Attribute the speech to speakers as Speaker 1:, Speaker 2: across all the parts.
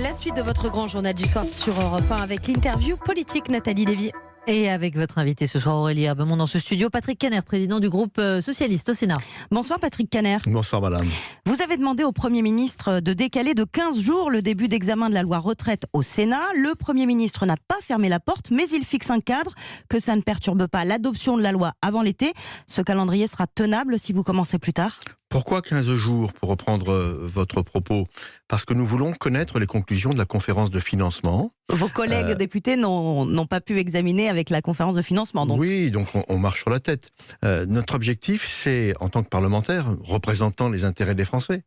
Speaker 1: La suite de votre grand journal du soir sur Europe 1 avec l'interview politique Nathalie Lévy.
Speaker 2: Et avec votre invité ce soir, Aurélie Herbemont, dans ce studio, Patrick Kanner, président du groupe socialiste au Sénat.
Speaker 3: Bonsoir Patrick Kanner.
Speaker 4: Bonsoir madame.
Speaker 3: Vous avez demandé au Premier ministre de décaler de 15 jours le début d'examen de la loi retraite au Sénat. Le Premier ministre n'a pas fermé la porte, mais il fixe un cadre, que ça ne perturbe pas l'adoption de la loi avant l'été. Ce calendrier sera tenable si vous commencez plus tard.
Speaker 4: Pourquoi 15 jours, pour reprendre votre propos? Parce que nous voulons connaître les conclusions de la conférence de financement.
Speaker 3: Vos collègues députés n'ont pas pu examiner avec la conférence de financement. Donc.
Speaker 4: Oui, donc on marche sur la tête. Notre objectif, c'est, en tant que parlementaire, représentant les intérêts des Français,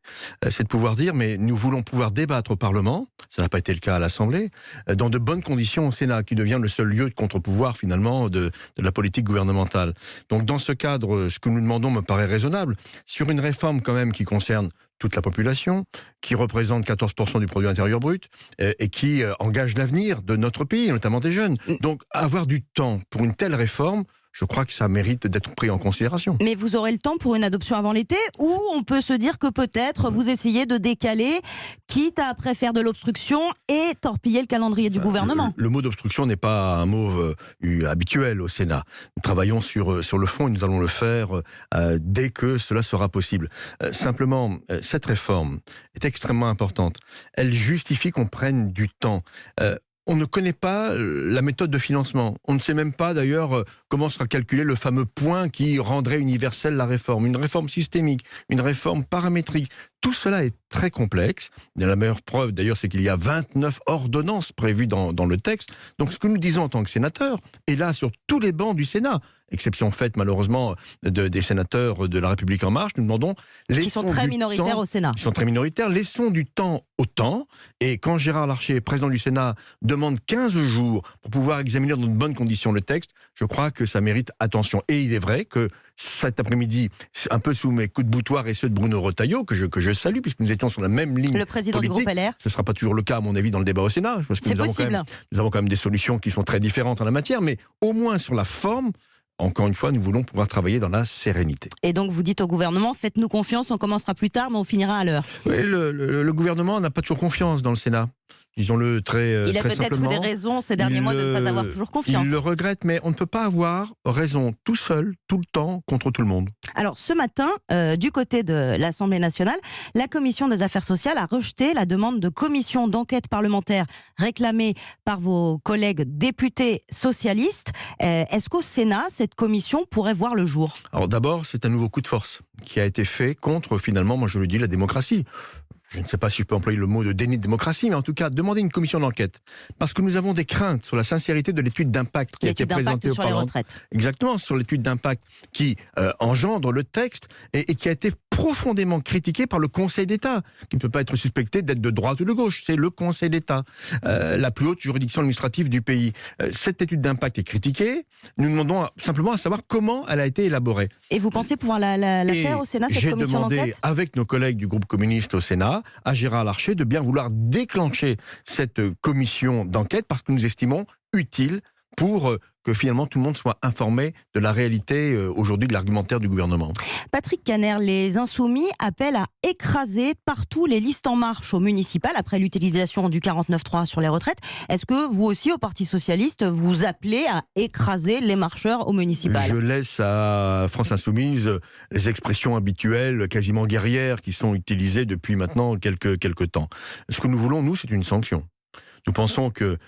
Speaker 4: c'est de pouvoir dire, mais nous voulons pouvoir débattre au Parlement, ça n'a pas été le cas à l'Assemblée, dans de bonnes conditions au Sénat, qui devient le seul lieu de contre-pouvoir, finalement, de la politique gouvernementale. Donc dans ce cadre, ce que nous demandons me paraît raisonnable. Sur une réforme, quand même, qui concerne toute la population, qui représente 14% du produit intérieur brut et qui engage l'avenir de notre pays, notamment des jeunes. Donc avoir du temps pour une telle réforme, je crois que ça mérite d'être pris en considération.
Speaker 3: Mais vous aurez le temps pour une adoption avant l'été, ou on peut se dire que peut-être vous essayez de décaler, quitte à après faire de l'obstruction et torpiller le calendrier du gouvernement.
Speaker 4: Le mot d'obstruction n'est pas un mot habituel au Sénat. Nous travaillons sur le fond et nous allons le faire dès que cela sera possible. Simplement, cette réforme est extrêmement importante. Elle justifie qu'on prenne du temps. On ne connaît pas la méthode de financement. On ne sait même pas d'ailleurs comment sera calculé le fameux point qui rendrait universelle la réforme. Une réforme systémique, une réforme paramétrique. Tout cela est très complexe. Et la meilleure preuve d'ailleurs, c'est qu'il y a 29 ordonnances prévues dans le texte. Donc ce que nous disons en tant que sénateurs, et là sur tous les bancs du Sénat, exception faite malheureusement des sénateurs de La République En Marche, nous demandons...
Speaker 3: Qui sont très minoritaires au Sénat.
Speaker 4: Ils sont très minoritaires. Laissons du temps au temps. Et quand Gérard Larcher, président du Sénat, demande 15 jours pour pouvoir examiner dans de bonnes conditions le texte, je crois que ça mérite attention. Et il est vrai que cet après-midi, un peu sous mes coups de boutoir et ceux de Bruno Retailleau, que je salue, puisque nous étions sur la même ligne
Speaker 3: le président
Speaker 4: politique.
Speaker 3: Du groupe LR.
Speaker 4: Ce ne sera pas toujours le cas, à mon avis, dans le débat au Sénat. Parce que
Speaker 3: C'est possible.
Speaker 4: Nous avons quand même des solutions qui sont très différentes en la matière, mais au moins sur la forme, encore une fois, nous voulons pouvoir travailler dans la sérénité.
Speaker 3: Et donc vous dites au gouvernement, faites-nous confiance, on commencera plus tard, mais on finira à l'heure.
Speaker 4: Oui, le gouvernement n'a pas toujours confiance dans le Sénat. Disons-le très simplement.
Speaker 3: Il a peut-être eu des raisons ces derniers mois de ne pas avoir toujours confiance.
Speaker 4: Il le regrette, mais on ne peut pas avoir raison tout seul, tout le temps, contre tout le monde.
Speaker 3: Alors ce matin, du côté de l'Assemblée nationale, la Commission des affaires sociales a rejeté la demande de commission d'enquête parlementaire réclamée par vos collègues députés socialistes. Est-ce qu'au Sénat, cette commission pourrait voir le jour?
Speaker 4: Alors d'abord, c'est un nouveau coup de force qui a été fait contre, finalement, moi je le dis, la démocratie. Je ne sais pas si je peux employer le mot de déni de démocratie, mais en tout cas, demander une commission d'enquête. Parce que nous avons des craintes sur la sincérité de l'étude d'impact qui a été présentée au Parlement.
Speaker 3: L'étude d'impact sur les retraites.
Speaker 4: Exactement, sur l'étude d'impact qui engendre le texte et qui a été profondément critiquée par le Conseil d'État, qui ne peut pas être suspecté d'être de droite ou de gauche. C'est le Conseil d'État, la plus haute juridiction administrative du pays. Cette étude d'impact est critiquée. Nous demandons simplement à savoir comment elle a été élaborée.
Speaker 3: Et vous pensez pouvoir la faire au Sénat, cette commission d'enquête?
Speaker 4: J'ai demandé, avec nos collègues du groupe communiste au Sénat, à Gérard Larcher de bien vouloir déclencher cette commission d'enquête parce que nous estimons utile pour que finalement tout le monde soit informé de la réalité aujourd'hui de l'argumentaire du gouvernement.
Speaker 3: Patrick Kanner, les Insoumis appellent à écraser partout les listes En Marche au municipal après l'utilisation du 49.3 sur les retraites. Est-ce que vous aussi, au Parti Socialiste, vous appelez à écraser les marcheurs au municipal?
Speaker 4: Je laisse à France Insoumise les expressions habituelles, quasiment guerrières, qui sont utilisées depuis maintenant quelques temps. Ce que nous voulons, nous, c'est une sanction. Nous pensons que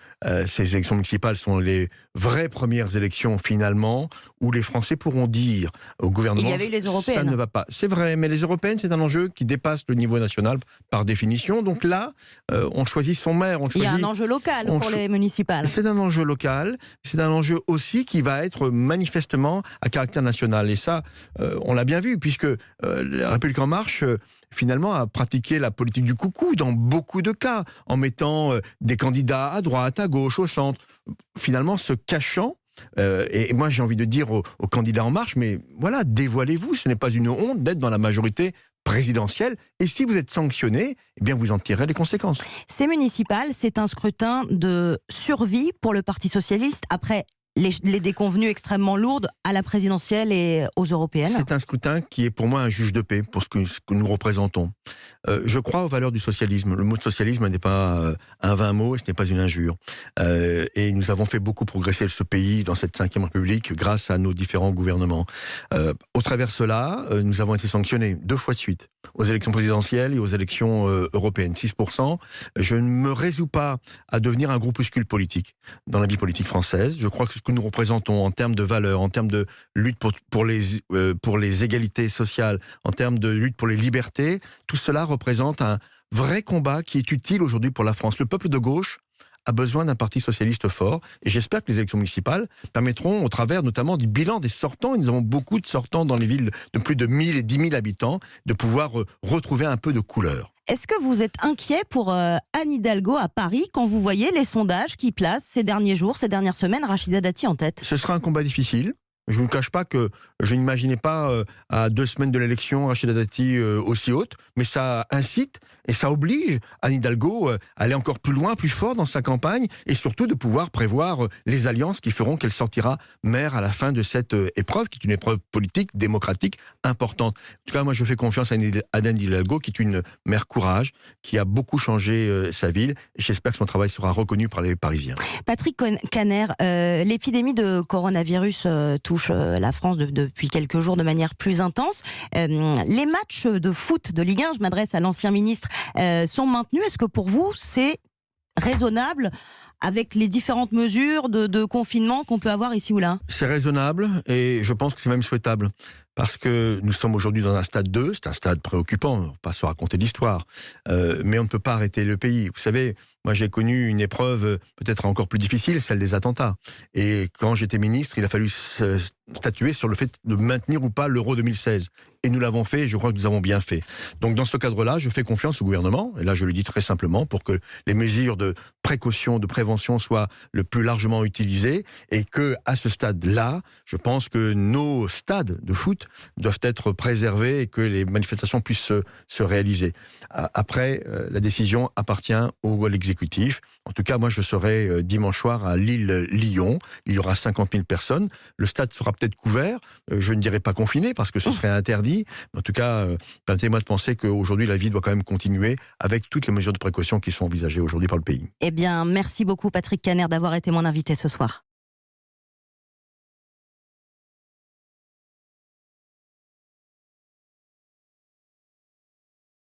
Speaker 4: ces élections municipales sont les vraies premières élections finalement où les Français pourront dire au gouvernement
Speaker 3: il y avait eu les européennes.
Speaker 4: Ça ne va pas. C'est vrai, mais les européennes, c'est un enjeu qui dépasse le niveau national par définition. Donc là, on choisit son maire.
Speaker 3: Il y a un enjeu local pour les municipales.
Speaker 4: C'est un enjeu local. C'est un enjeu aussi qui va être manifestement à caractère national. Et ça, on l'a bien vu, puisque la République En Marche... finalement, a pratiqué la politique du coucou dans beaucoup de cas, en mettant des candidats à droite, à gauche, au centre, finalement se cachant. Et moi, j'ai envie de dire aux candidats En Marche, mais voilà, dévoilez-vous, ce n'est pas une honte d'être dans la majorité présidentielle. Et si vous êtes sanctionné, eh bien vous en tirerez les conséquences.
Speaker 3: Ces municipales, c'est un scrutin de survie pour le Parti Socialiste après les déconvenues extrêmement lourdes à la présidentielle et aux européennes.
Speaker 4: C'est un scrutin qui est pour moi un juge de paix pour ce que nous représentons. Je crois aux valeurs du socialisme. Le mot de socialisme n'est pas un vain mot, ce n'est pas une injure. Et nous avons fait beaucoup progresser ce pays dans cette 5e République grâce à nos différents gouvernements. Au travers cela, nous avons été sanctionnés 2 fois de suite, aux élections présidentielles et aux élections européennes. 6%. Je ne me résous pas à devenir un groupuscule politique dans la vie politique française. Je crois que ce que nous représentons en termes de valeurs, en termes de lutte pour les égalités sociales, en termes de lutte pour les libertés, tout cela représente un vrai combat qui est utile aujourd'hui pour la France. Le peuple de gauche a besoin d'un parti socialiste fort, et j'espère que les élections municipales permettront, au travers notamment du bilan des sortants, et nous avons beaucoup de sortants dans les villes de plus de 1000 et 10 000 habitants, de pouvoir retrouver un peu de couleur.
Speaker 3: Est-ce que vous êtes inquiet pour Anne Hidalgo à Paris quand vous voyez les sondages qui placent ces derniers jours, ces dernières semaines, Rachida Dati en tête?
Speaker 4: Ce sera un combat difficile. Je ne vous cache pas que je n'imaginais pas à 2 semaines de l'élection Rachida Dati aussi haute, mais ça incite et ça oblige Anne Hidalgo à aller encore plus loin, plus fort dans sa campagne, et surtout de pouvoir prévoir les alliances qui feront qu'elle sortira maire à la fin de cette épreuve, qui est une épreuve politique, démocratique, importante. En tout cas, moi je fais confiance à Anne Hidalgo, qui est une maire courage, qui a beaucoup changé sa ville, et j'espère que son travail sera reconnu par les Parisiens.
Speaker 3: Patrick Caner, l'épidémie de coronavirus touche la France depuis quelques jours de manière plus intense. Les matchs de foot de Ligue 1, je m'adresse à l'ancien ministre, sont maintenus. Est-ce que pour vous, c'est raisonnable avec les différentes mesures de confinement qu'on peut avoir ici ou là? C'est
Speaker 4: raisonnable, et je pense que c'est même souhaitable. Parce que nous sommes aujourd'hui dans un stade 2, c'est un stade préoccupant, on ne va pas se raconter l'histoire, mais on ne peut pas arrêter le pays. Vous savez, moi j'ai connu une épreuve peut-être encore plus difficile, celle des attentats. Et quand j'étais ministre, il a fallu statuer sur le fait de maintenir ou pas l'Euro 2016. Et nous l'avons fait, et je crois que nous avons bien fait. Donc dans ce cadre-là, je fais confiance au gouvernement, et là je le dis très simplement, pour que les mesures de précaution, de prévention soient le plus largement utilisées, et que à ce stade-là, je pense que nos stades de foot doivent être préservés et que les manifestations puissent se réaliser. Après, la décision appartient à l'exécutif. En tout cas, moi, je serai dimanche soir à Lille-Lyon. Il y aura 50 000 personnes. Le stade sera peut-être couvert. Je ne dirais pas confiné parce que ce serait interdit. Mais en tout cas, permettez-moi de penser qu'aujourd'hui, la vie doit quand même continuer avec toutes les mesures de précaution qui sont envisagées aujourd'hui par le pays.
Speaker 3: Eh bien, merci beaucoup, Patrick Caner, d'avoir été mon invité ce soir.